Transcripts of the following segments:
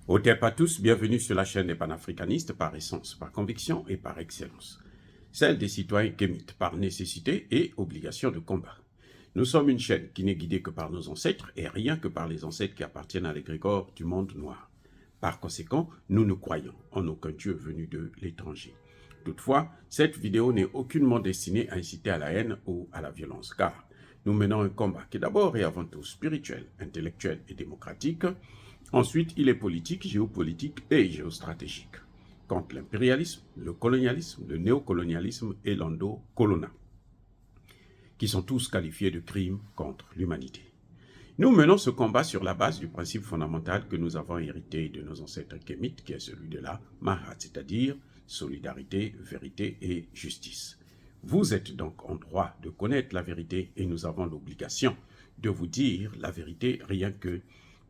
Au à tous, bienvenue sur la chaîne des panafricanistes par essence, par conviction et par excellence. Celle des citoyens kémites par nécessité et obligation de combat. Nous sommes une chaîne qui n'est guidée que par nos ancêtres et rien que par les ancêtres qui appartiennent à l'égrégore du monde noir. Par conséquent, nous ne croyons en aucun Dieu venu de l'étranger. Toutefois, cette vidéo n'est aucunement destinée à inciter à la haine ou à la violence, car nous menons un combat qui est d'abord et avant tout spirituel, intellectuel et démocratique. Ensuite, il est politique, géopolitique et géostratégique, contre l'impérialisme, le colonialisme, le néocolonialisme et l'endocolona, qui sont tous qualifiés de crimes contre l'humanité. Nous menons ce combat sur la base du principe fondamental que nous avons hérité de nos ancêtres kémites, qui est celui de la Mahat, c'est-à-dire solidarité, vérité et justice. Vous êtes donc en droit de connaître la vérité et nous avons l'obligation de vous dire la vérité, rien que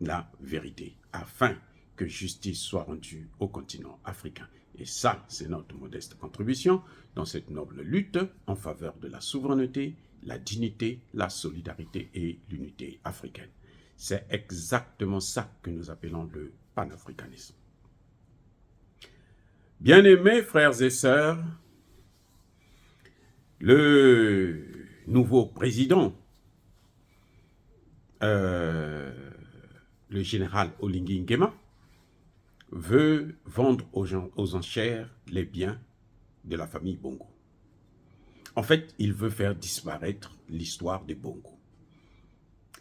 la vérité, afin que justice soit rendue au continent africain. Et ça, c'est notre modeste contribution dans cette noble lutte en faveur de la souveraineté, la dignité, la solidarité et l'unité africaine. C'est exactement ça que nous appelons le panafricanisme. Bien-aimés frères et sœurs, le nouveau président, le général Oligui Nguema, veut vendre aux enchères les biens de la famille Bongo. En fait, il veut faire disparaître l'histoire des Bongo.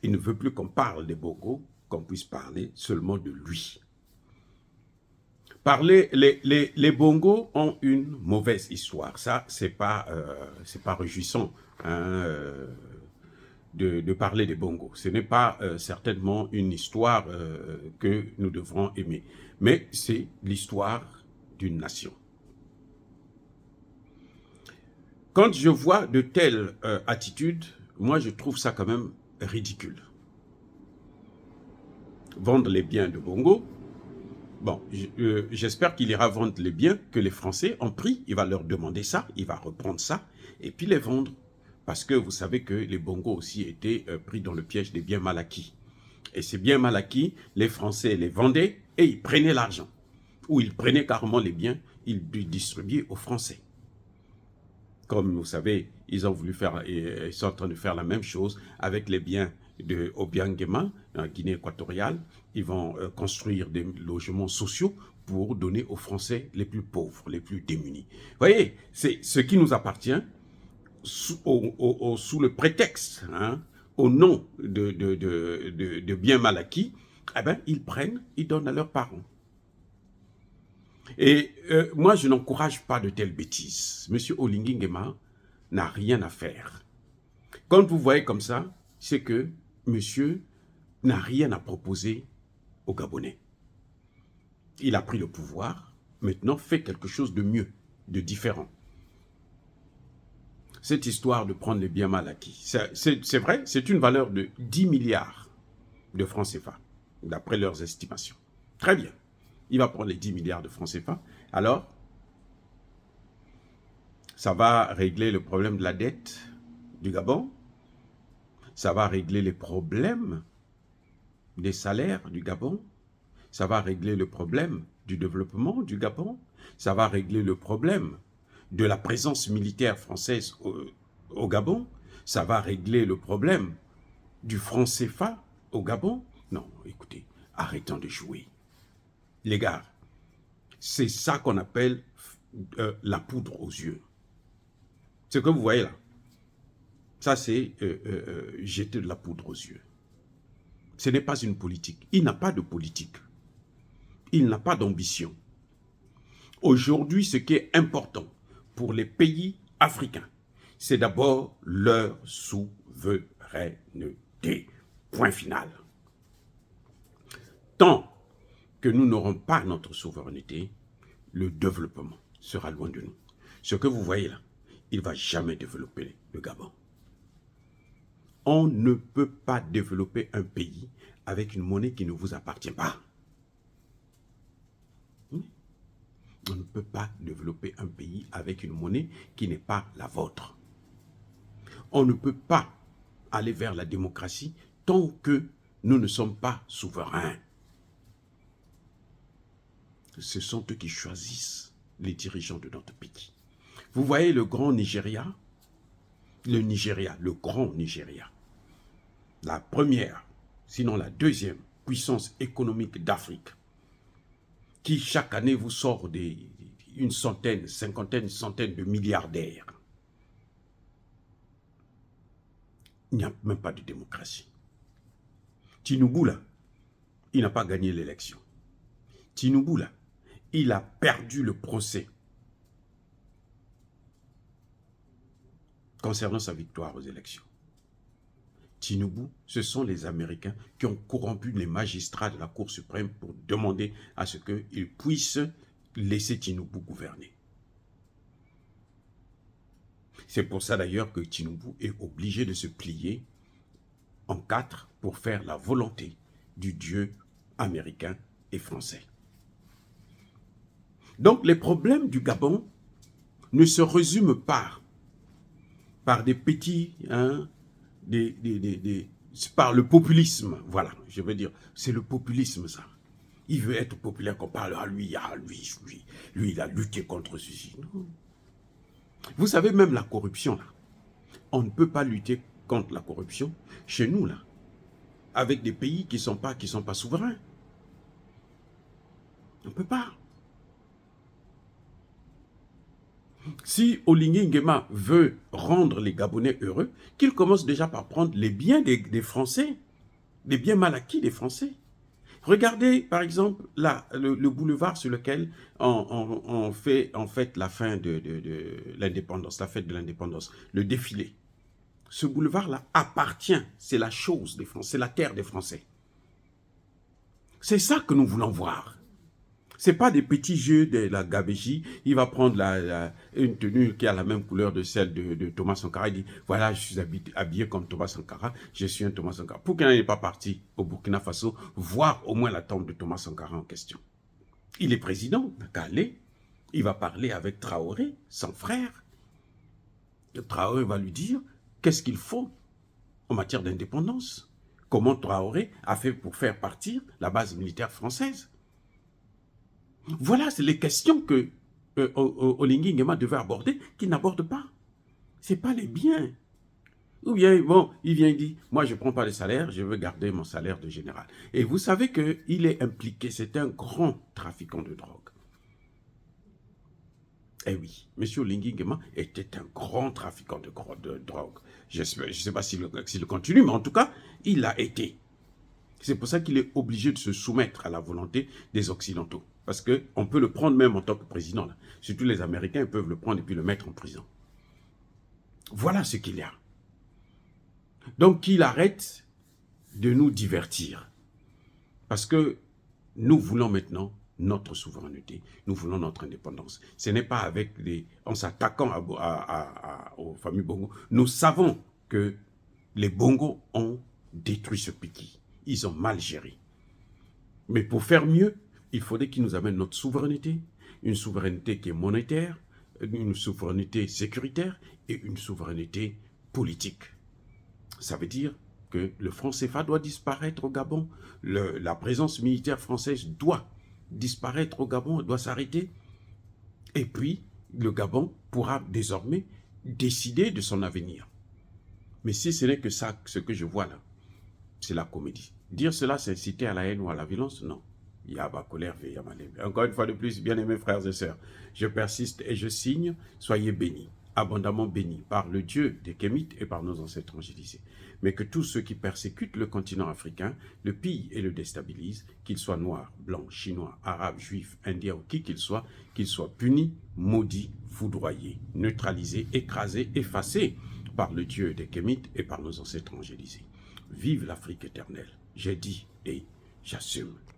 Il ne veut plus qu'on parle des Bongo, qu'on puisse parler seulement de lui. Les Bongo ont une mauvaise histoire. Ça, c'est pas réjouissant hein, de parler des Bongo. Ce n'est pas certainement une histoire que nous devrons aimer. Mais c'est l'histoire d'une nation. Quand je vois de telles attitudes, moi je trouve ça quand même ridicule. Vendre les biens de Bongo, bon, j'espère qu'il ira vendre les biens que les Français ont pris, il va leur demander ça, il va reprendre ça, et puis les vendre. Parce que vous savez que les Bongo aussi étaient pris dans le piège des biens mal acquis. Et ces biens mal acquis, les Français les vendaient et ils prenaient l'argent. Ou ils prenaient carrément les biens, ils les distribuaient aux Français. Comme vous savez, ils sont en train de faire la même chose avec les biens de Obiang Nguema, en Guinée équatoriale. Ils vont construire des logements sociaux pour donner aux Français les plus pauvres, les plus démunis. Vous voyez, c'est ce qui nous appartient sous le prétexte, hein, au nom de biens mal acquis, eh ben, ils prennent, ils donnent à leurs parents. Et moi, je n'encourage pas de telles bêtises. Monsieur Oligui Nguema n'a rien à faire. Quand vous voyez comme ça, c'est que monsieur n'a rien à proposer aux Gabonais. Il a pris le pouvoir, maintenant fait quelque chose de mieux, de différent. Cette histoire de prendre les biens mal acquis, c'est vrai, c'est une valeur de 10 milliards de francs CFA, d'après leurs estimations. Très bien. Il va prendre les 10 milliards de francs CFA. Alors, ça va régler le problème de la dette du Gabon. Ça va régler les problèmes des salaires du Gabon. Ça va régler le problème du développement du Gabon. Ça va régler le problème de la présence militaire française au Gabon. Ça va régler le problème du franc CFA au Gabon. Non, écoutez, arrêtons de jouer. Les gars, c'est ça qu'on appelle la poudre aux yeux. Ce que vous voyez là, ça c'est jeter de la poudre aux yeux. Ce n'est pas une politique. Il n'a pas de politique. Il n'a pas d'ambition. Aujourd'hui, ce qui est important pour les pays africains, c'est d'abord leur souveraineté. Point final. Tant que nous n'aurons pas notre souveraineté, le développement sera loin de nous. Ce que vous voyez là, il ne va jamais développer le Gabon. On ne peut pas développer un pays avec une monnaie qui ne vous appartient pas. On ne peut pas développer un pays avec une monnaie qui n'est pas la vôtre. On ne peut pas aller vers la démocratie tant que nous ne sommes pas souverains. Ce sont eux qui choisissent les dirigeants de notre pays. Vous voyez le grand Nigeria, le grand Nigeria, la première, sinon la deuxième puissance économique d'Afrique, qui chaque année vous sort une centaine, cinquantaine, centaine de milliardaires. Il n'y a même pas de démocratie. Tinubu, là, il n'a pas gagné l'élection. Tinubu, là, il a perdu le procès concernant sa victoire aux élections. Tinubu, ce sont les Américains qui ont corrompu les magistrats de la Cour suprême pour demander à ce qu'ils puissent laisser Tinubu gouverner. C'est pour ça d'ailleurs que Tinubu est obligé de se plier en quatre pour faire la volonté du Dieu américain et français. Donc les problèmes du Gabon ne se résument pas par des petits, par le populisme. Voilà, je veux dire, c'est le populisme ça. Il veut être populaire qu'on parle à lui, lui il a lutté contre ceci. Non. Vous savez, même la corruption, là, on ne peut pas lutter contre la corruption chez nous, là, avec des pays qui ne sont pas souverains. On ne peut pas. Si Oligui Nguema veut rendre les Gabonais heureux, qu'il commence déjà par prendre les biens des Français, les biens mal acquis des Français. Regardez, par exemple, le boulevard sur lequel on fait en fait la fin de l'indépendance, la fête de l'indépendance, le défilé. Ce boulevard-là appartient, c'est la chose des Français, c'est la terre des Français. C'est ça que nous voulons voir. Ce n'est pas des petits jeux de la gabégie. Il va prendre une tenue qui a la même couleur de celle de Thomas Sankara. Il dit, voilà, je suis habillé comme Thomas Sankara. Je suis un Thomas Sankara. Pourquoi il n'est pas parti au Burkina Faso voir au moins la tombe de Thomas Sankara en question? Il est président, Calais. Il va parler avec Traoré, son frère. Traoré va lui dire qu'est-ce qu'il faut en matière d'indépendance. Comment Traoré a fait pour faire partir la base militaire française. Voilà, c'est les questions que Oligui Nguema devait aborder, qu'il n'aborde pas. Ce n'est pas les biens. Ou bien, bon, il vient et dit, moi je ne prends pas le salaire, je veux garder mon salaire de général. Et vous savez qu'il est impliqué, c'est un grand trafiquant de drogue. Eh oui, M. Oligui Nguema était un grand trafiquant de drogue. Je ne sais pas s'il continue, mais en tout cas, il a été. C'est pour ça qu'il est obligé de se soumettre à la volonté des Occidentaux. Parce qu'on peut le prendre même en tant que président. Là. Surtout les Américains peuvent le prendre et puis le mettre en prison. Voilà ce qu'il y a. Donc qu'il arrête de nous divertir. Parce que nous voulons maintenant notre souveraineté. Nous voulons notre indépendance. Ce n'est pas en s'attaquant aux familles Bongo. Nous savons que les Bongo ont détruit ce pays. Ils ont mal géré. Mais pour faire mieux, il faudrait qu'ils nous amènent notre souveraineté, une souveraineté qui est monétaire, une souveraineté sécuritaire et une souveraineté politique. Ça veut dire que le franc CFA doit disparaître au Gabon, la présence militaire française doit disparaître au Gabon, doit s'arrêter. Et puis, le Gabon pourra désormais décider de son avenir. Mais si ce n'est que ça, ce que je vois là, c'est la comédie. Dire cela, c'est inciter à la haine ou à la violence? Non. Encore une fois de plus, bien-aimés frères et sœurs, je persiste et je signe, soyez bénis, abondamment bénis par le Dieu des Kémites et par nos ancêtres angélisés. Mais que tous ceux qui persécutent le continent africain, le pillent et le déstabilisent, qu'ils soient noirs, blancs, chinois, arabes, juifs, indiens ou qui qu'ils soient punis, maudits, foudroyés, neutralisés, écrasés, effacés par le Dieu des Kémites et par nos ancêtres angélisés. Vive l'Afrique éternelle, j'ai dit et j'assume.